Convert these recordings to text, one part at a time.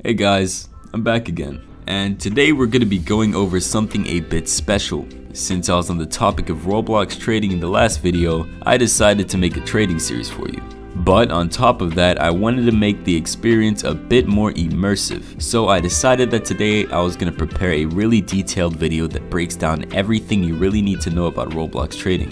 Hey guys, I'm back again, and today we're going to be going over something a bit special. Since I was on the topic of Roblox trading in the last video, I decided to make a trading series for you. But on top of that, I wanted to make the experience a bit more immersive, so I decided that today I was going to prepare a really detailed video that breaks down everything you really need to know about Roblox trading.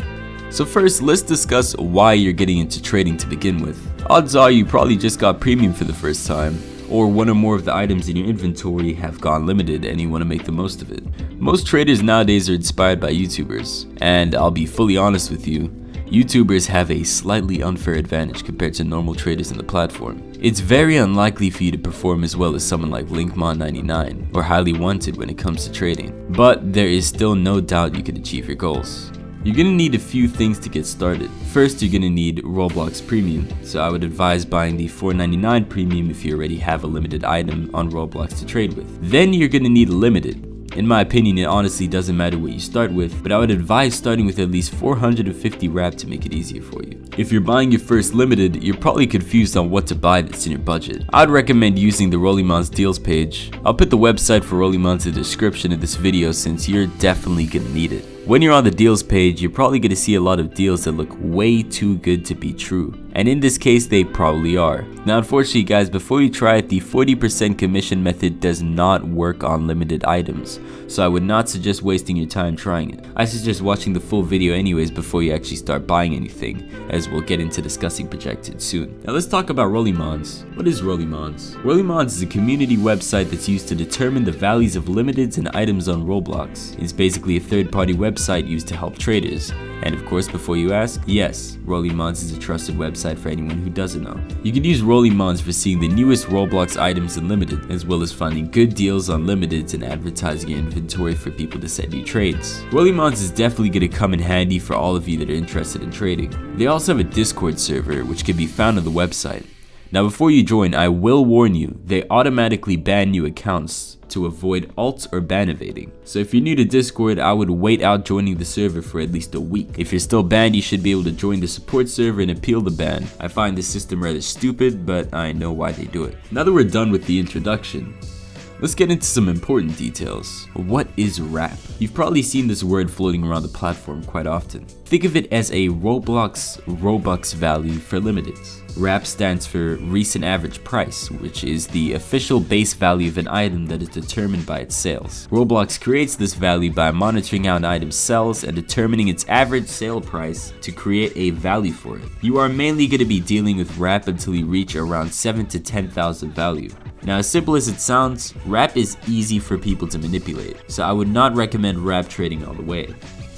So first, let's discuss why you're getting into trading to begin with. Odds are you probably just got premium for the first time, or one or more of the items in your inventory have gone limited and you want to make the most of it. Most traders nowadays are inspired by YouTubers, and I'll be fully honest with you, YouTubers have a slightly unfair advantage compared to normal traders in the platform. It's very unlikely for you to perform as well as someone like LinkMon99 or Highly Wanted when it comes to trading, but there is still no doubt you can achieve your goals. You're gonna need a few things to get started. First, you're gonna need Roblox Premium, so I would advise buying the $4.99 Premium if you already have a limited item on Roblox to trade with. Then you're gonna need Limited. In my opinion, it honestly doesn't matter what you start with, but I would advise starting with at least 450 wrap to make it easier for you. If you're buying your first Limited, you're probably confused on what to buy that's in your budget. I'd recommend using the Rolimons deals page. I'll put the website for Rolimons in the description of this video since you're definitely gonna need it. When you're on the deals page, you're probably going to see a lot of deals that look way too good to be true. And in this case, they probably are. Now unfortunately guys, before you try it, the 40% commission method does not work on limited items. So I would not suggest wasting your time trying it. I suggest watching the full video anyways before you actually start buying anything, as we'll get into discussing projected soon. Now let's talk about Rolimons. What is Rolimons? Rolimons is a community website that's used to determine the values of limiteds and items on Roblox. It's basically a third-party website used to help traders. And of course, before you ask, yes, Rolimons is a trusted website for anyone who doesn't know. You can use Rolimons for seeing the newest Roblox items in limited, as well as finding good deals on limiteds and advertising your inventory for people to send you trades. Rolimons is definitely going to come in handy for all of you that are interested in trading. They also have a Discord server, which can be found on the website. Now before you join, I will warn you, they automatically ban new accounts to avoid alt or ban evading. So if you're new to Discord, I would wait out joining the server for at least a week. If you're still banned, you should be able to join the support server and appeal the ban. I find this system rather stupid, but I know why they do it. Now that we're done with the introduction, let's get into some important details. What is RAP? You've probably seen this word floating around the platform quite often. Think of it as a Robux value for limiteds. RAP stands for recent average price, which is the official base value of an item that is determined by its sales. Roblox creates this value by monitoring how an item sells and determining its average sale price to create a value for it. You are mainly going to be dealing with RAP until you reach around 7 to 10,000 value. Now as simple as it sounds, RAP is easy for people to manipulate, so I would not recommend RAP trading all the way.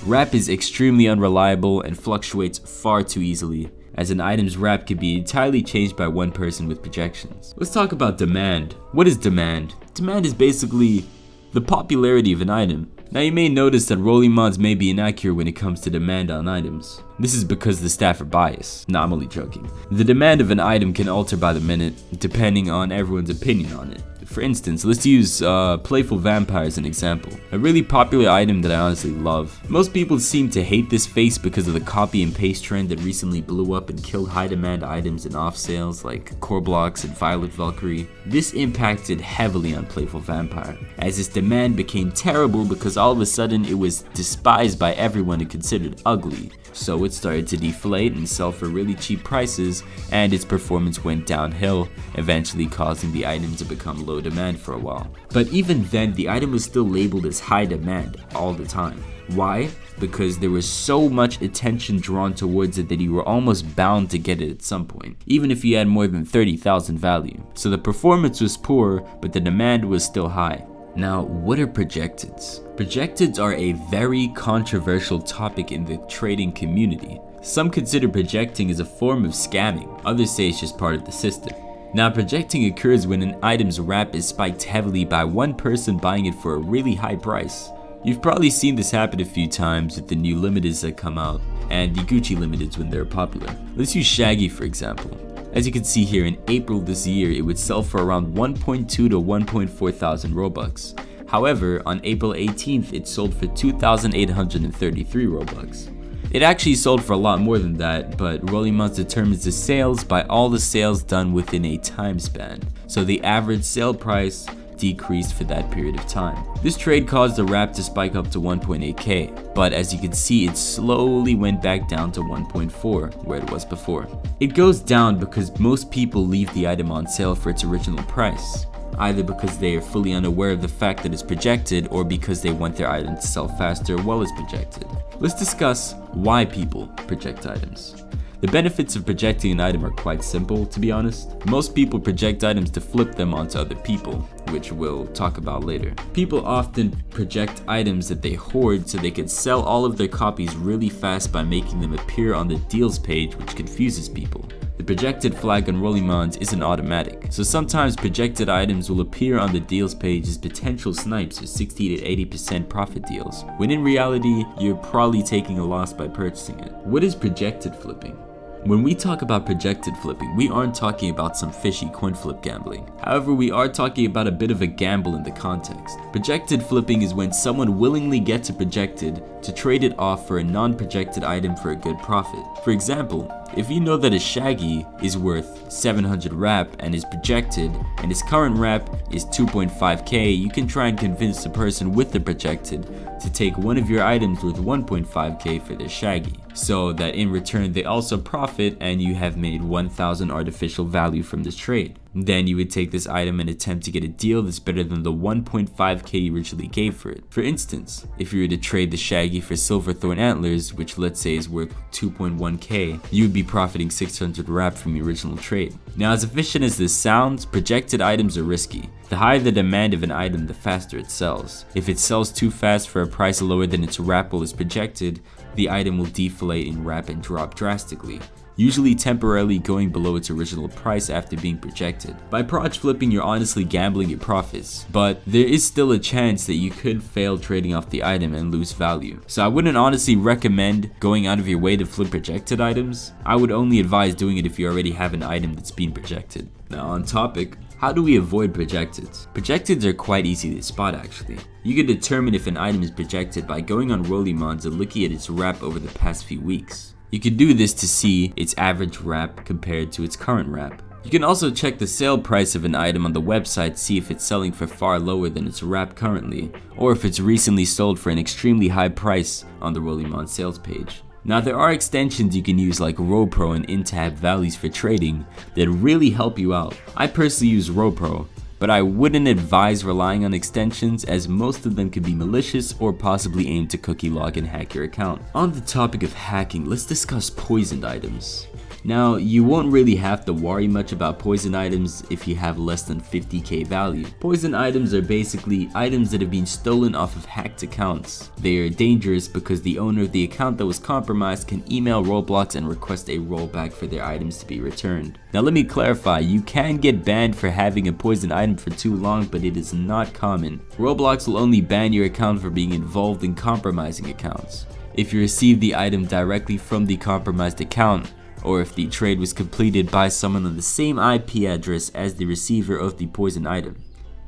RAP is extremely unreliable and fluctuates far too easily, as an item's RAP can be entirely changed by one person with projections. Let's talk about demand. What is demand? Demand is basically the popularity of an item. Now you may notice that Rolimons may be inaccurate when it comes to demand on items. This is because the staff are biased. Nah, I'm only joking. The demand of an item can alter by the minute, depending on everyone's opinion on it. For instance, let's use Playful Vampire as an example. A really popular item that I honestly love. Most people seem to hate this face because of the copy and paste trend that recently blew up and killed high demand items in off sales like Core Blocks and Violet Valkyrie. This impacted heavily on Playful Vampire, as its demand became terrible because all of a sudden it was despised by everyone and considered ugly. So it started to deflate and sell for really cheap prices, and its performance went downhill, eventually causing the item to become low demand for a while. But even then, the item was still labeled as high demand all the time. Why? Because there was so much attention drawn towards it that you were almost bound to get it at some point, even if you had more than 30,000 value. So the performance was poor, but the demand was still high. Now, what are projecteds? Projecteds are a very controversial topic in the trading community. Some consider projecting as a form of scamming, others say it's just part of the system. Now, projecting occurs when an item's RAP is spiked heavily by one person buying it for a really high price. You've probably seen this happen a few times with the new limiteds that come out, and the Gucci limiteds when they're popular. Let's use Shaggy for example. As you can see here, in April this year, it would sell for around 1.2 to 1.4 thousand Robux. However, on April 18th, it sold for 2,833 Robux. It actually sold for a lot more than that, but Rolimons determines the sales by all the sales done within a time span. So the average sale price decreased for that period of time. This trade caused the wrap to spike up to 1.8k, but as you can see, it slowly went back down to 1.4 where it was before. It goes down because most people leave the item on sale for its original price, either because they are fully unaware of the fact that it's projected or because they want their item to sell faster while it's projected. Let's discuss why people project items. The benefits of projecting an item are quite simple, to be honest. Most people project items to flip them onto other people, which we'll talk about later. People often project items that they hoard so they can sell all of their copies really fast by making them appear on the deals page, which confuses people. The projected flag on Rolimons isn't automatic, so sometimes projected items will appear on the deals page as potential snipes or 60 to 80% profit deals, when in reality, you're probably taking a loss by purchasing it. What is projected flipping? When we talk about projected flipping, we aren't talking about some fishy coin flip gambling. However, we are talking about a bit of a gamble in the context. Projected flipping is when someone willingly gets a projected to trade it off for a non-projected item for a good profit. For example, if you know that a Shaggy is worth 700 wrap and is projected, and its current wrap is 2.5k, you can try and convince the person with the projected to take one of your items worth 1.5k for their Shaggy, so that in return they also profit and you have made 1000 artificial value from this trade. Then you would take this item and attempt to get a deal that's better than the 1.5k you originally gave for it. For instance, if you were to trade the Shaggy for Silverthorn Antlers, which let's say is worth 2.1k, you would be profiting 600 wrap from your original trade. Now, as efficient as this sounds, projected items are risky. The higher the demand of an item, the faster it sells. If it sells too fast for a price lower than its wrap while it's projected, the item will deflate in wrap and drop drastically, usually temporarily going below its original price after being projected. By proj flipping, you're honestly gambling your profits, but there is still a chance that you could fail trading off the item and lose value. So I wouldn't honestly recommend going out of your way to flip projected items. I would only advise doing it if you already have an item that's being projected. Now on topic, how do we avoid projecteds? Projecteds are quite easy to spot actually. You can determine if an item is projected by going on Rolimons and looking at its wrap over the past few weeks. You can do this to see its average wrap compared to its current wrap. You can also check the sale price of an item on the website to see if it's selling for far lower than its wrap currently, or if it's recently sold for an extremely high price on the Rolimons sales page. Now there are extensions you can use like RoPro and InTab values for trading that really help you out. I personally use RoPro, but I wouldn't advise relying on extensions as most of them could be malicious or possibly aimed to cookie log and hack your account. On the topic of hacking, let's discuss poisoned items. Now, you won't really have to worry much about poison items if you have less than 50k value. Poison items are basically items that have been stolen off of hacked accounts. They are dangerous because the owner of the account that was compromised can email Roblox and request a rollback for their items to be returned. Now let me clarify, you can get banned for having a poison item for too long, but it is not common. Roblox will only ban your account for being involved in compromising accounts. If you receive the item directly from the compromised account, or if the trade was completed by someone on the same IP address as the receiver of the poison item.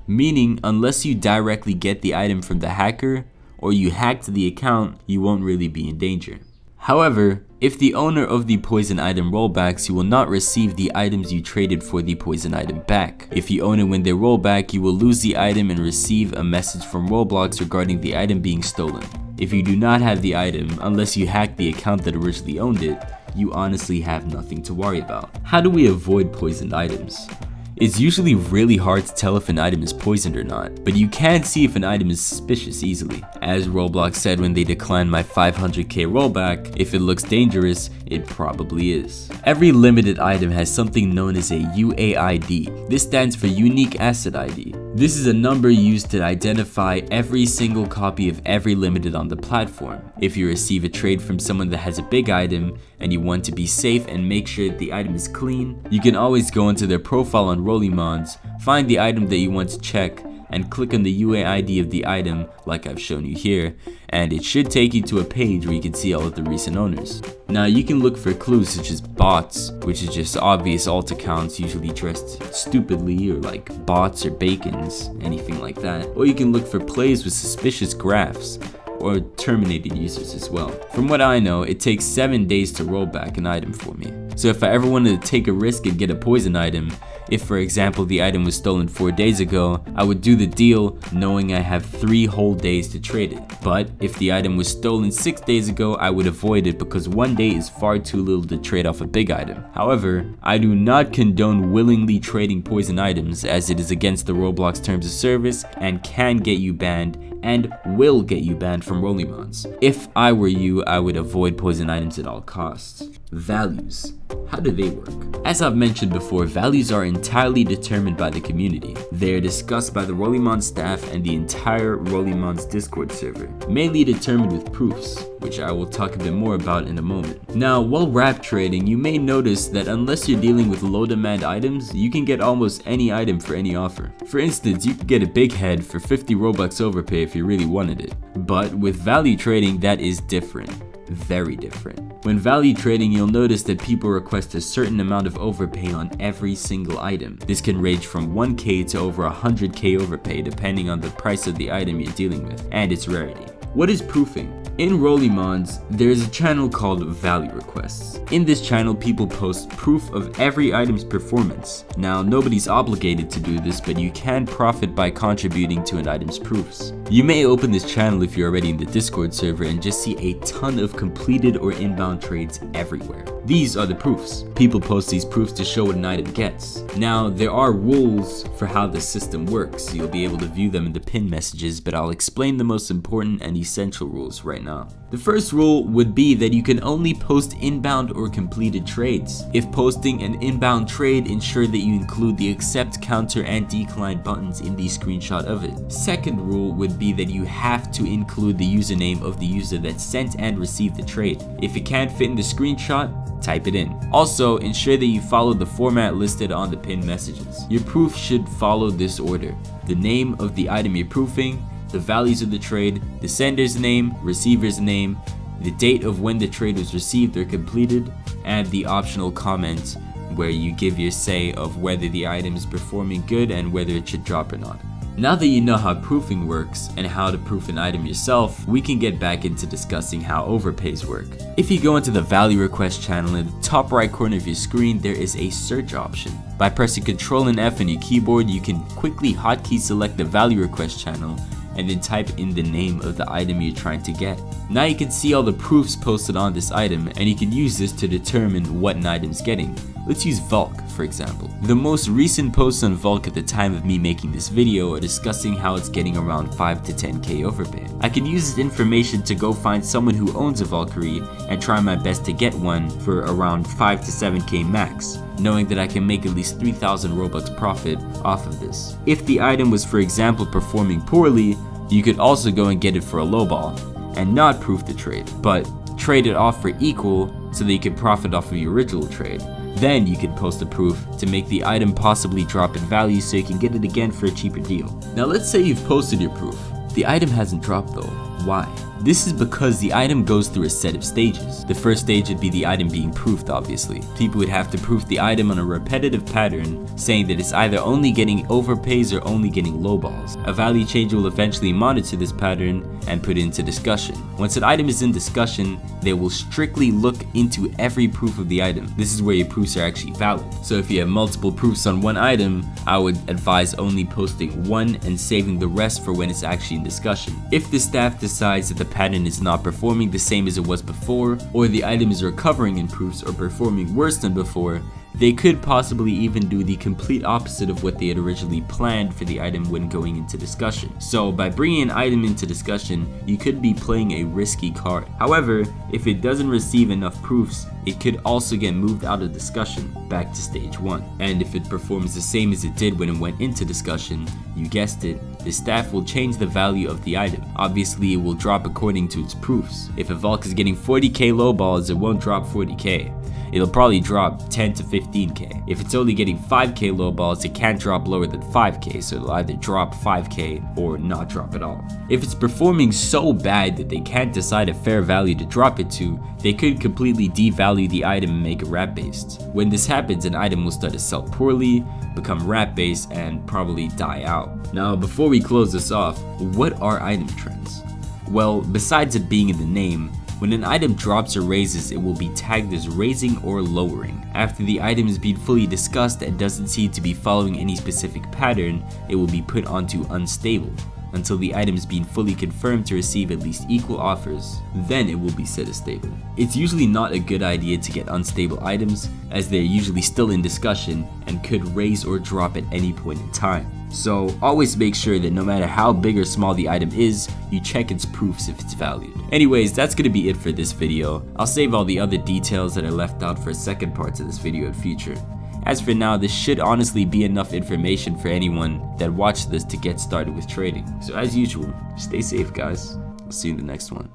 Meaning, unless you directly get the item from the hacker, or you hacked the account, you won't really be in danger. However, if the owner of the poison item rollbacks, you will not receive the items you traded for the poison item back. If you own it when they roll back, you will lose the item and receive a message from Roblox regarding the item being stolen. If you do not have the item, unless you hacked the account that originally owned it, you honestly have nothing to worry about. How do we avoid poisoned items? It's usually really hard to tell if an item is poisoned or not, but you can see if an item is suspicious easily. As Roblox said when they declined my 500k rollback, if it looks dangerous, it probably is. Every limited item has something known as a UAID. This stands for Unique Asset ID. This is a number used to identify every single copy of every limited on the platform. If you receive a trade from someone that has a big item and you want to be safe and make sure that the item is clean, you can always go into their profile on Rolimons, find the item that you want to check, and click on the UAID of the item like I've shown you here, and it should take you to a page where you can see all of the recent owners. Now you can look for clues such as bots, which is just obvious alt accounts usually dressed stupidly, or like bots or bacons, anything like that. Or you can look for plays with suspicious graphs, or terminated users as well. From what I know, it takes 7 days to roll back an item for me. So if I ever wanted to take a risk and get a poison item, if for example the item was stolen 4 days ago, I would do the deal knowing I have 3 whole days to trade it. But if the item was stolen 6 days ago, I would avoid it because 1 day is far too little to trade off a big item. However, I do not condone willingly trading poison items, as it is against the Roblox terms of service and can get you banned and will get you banned from Rolimons. If I were you, I would avoid poison items at all costs. Values. How do they work? As I've mentioned before, values are entirely determined by the community. They are discussed by the Rolimons staff and the entire Rolimons Discord server, mainly determined with proofs, which I will talk a bit more about in a moment. Now, while wrap trading, you may notice that unless you're dealing with low demand items, you can get almost any item for any offer. For instance, you could get a big head for 50 Robux overpay if you really wanted it. But with value trading, that is different. Very different. When value trading, you'll notice that people request a certain amount of overpay on every single item. This can range from 1k to over 100k overpay depending on the price of the item you're dealing with and its rarity. What is proofing? In Rolimons, there is a channel called Value Requests. In this channel, people post proof of every item's performance. Now, nobody's obligated to do this, but you can profit by contributing to an item's proofs. You may open this channel if you're already in the Discord server and just see a ton of completed or inbound trades everywhere. These are the proofs. People post these proofs to show what an item gets. Now, there are rules for how the system works. You'll be able to view them in the pinned messages, but I'll explain the most important and essential rules right now. The first rule would be that you can only post inbound or completed trades. If posting an inbound trade, ensure that you include the accept, counter, and decline buttons in the screenshot of it. Second rule would be that you have to include the username of the user that sent and received the trade. If it can't fit in the screenshot, type it in. Also, ensure that you follow the format listed on the pinned messages. Your proof should follow this order: the name of the item you're proofing, the values of the trade, the sender's name, receiver's name, the date of when the trade was received or completed, and the optional comment where you give your say of whether the item is performing good and whether it should drop or not. Now that you know how proofing works and how to proof an item yourself, we can get back into discussing how overpays work. If you go into the value request channel, in the top right corner of your screen, there is a search option. By pressing Ctrl and F on your keyboard, you can quickly hotkey select the value request channel and then type in the name of the item you're trying to get. Now you can see all the proofs posted on this item, and you can use this to determine what an item's getting. Let's use Valk for example. The most recent posts on Valk at the time of me making this video are discussing how it's getting around 5 to 10k overpay. I can use this information to go find someone who owns a Valkyrie and try my best to get one for around 5 to 7k max, knowing that I can make at least 3,000 Robux profit off of this. If the item was for example performing poorly, you could also go and get it for a lowball and not proof the trade, but trade it off for equal so that you can profit off of your original trade. Then you can post a proof to make the item possibly drop in value so you can get it again for a cheaper deal. Now let's say you've posted your proof. The item hasn't dropped though. Why? This is because the item goes through a set of stages. The first stage would be the item being proofed, obviously. People would have to proof the item on a repetitive pattern, saying that it's either only getting overpays or only getting lowballs. A value changer will eventually monitor this pattern and put it into discussion. Once an item is in discussion, they will strictly look into every proof of the item. This is where your proofs are actually valid. So if you have multiple proofs on one item, I would advise only posting one and saving the rest for when it's actually in discussion. If the staff decides that the pattern is not performing the same as it was before, or the item is recovering in proofs or performing worse than before, they could possibly even do the complete opposite of what they had originally planned for the item when going into discussion. So by bringing an item into discussion, you could be playing a risky card. However, if it doesn't receive enough proofs, it could also get moved out of discussion back to stage 1. And if it performs the same as it did when it went into discussion, you guessed it, the staff will change the value of the item. Obviously, it will drop according to its proofs. If a Valk is getting 40k lowballs, it won't drop 40k. It'll probably drop 10 to 15k. If it's only getting 5k lowballs, it can't drop lower than 5k, so it'll either drop 5k or not drop at all. If it's performing so bad that they can't decide a fair value to drop it to, they could completely devalue the item and make it wrap based. When this happens, an item will start to sell poorly, become wrap based, and probably die out. Now before we close this off, what are item trends? Well, besides it being in the name, when an item drops or raises, it will be tagged as raising or lowering. After the item is being fully discussed and doesn't seem to be following any specific pattern, it will be put onto unstable, until the item is being fully confirmed to receive at least equal offers. Then it will be set as stable. It's usually not a good idea to get unstable items, as they're usually still in discussion and could raise or drop at any point in time. So always make sure that no matter how big or small the item is, you check its proofs if it's valued. Anyways, that's gonna be it for this video. I'll save all the other details that are left out for second parts of this video in future. As for now, this should honestly be enough information for anyone that watched this to get started with trading. So as usual, stay safe guys. I'll see you in the next one.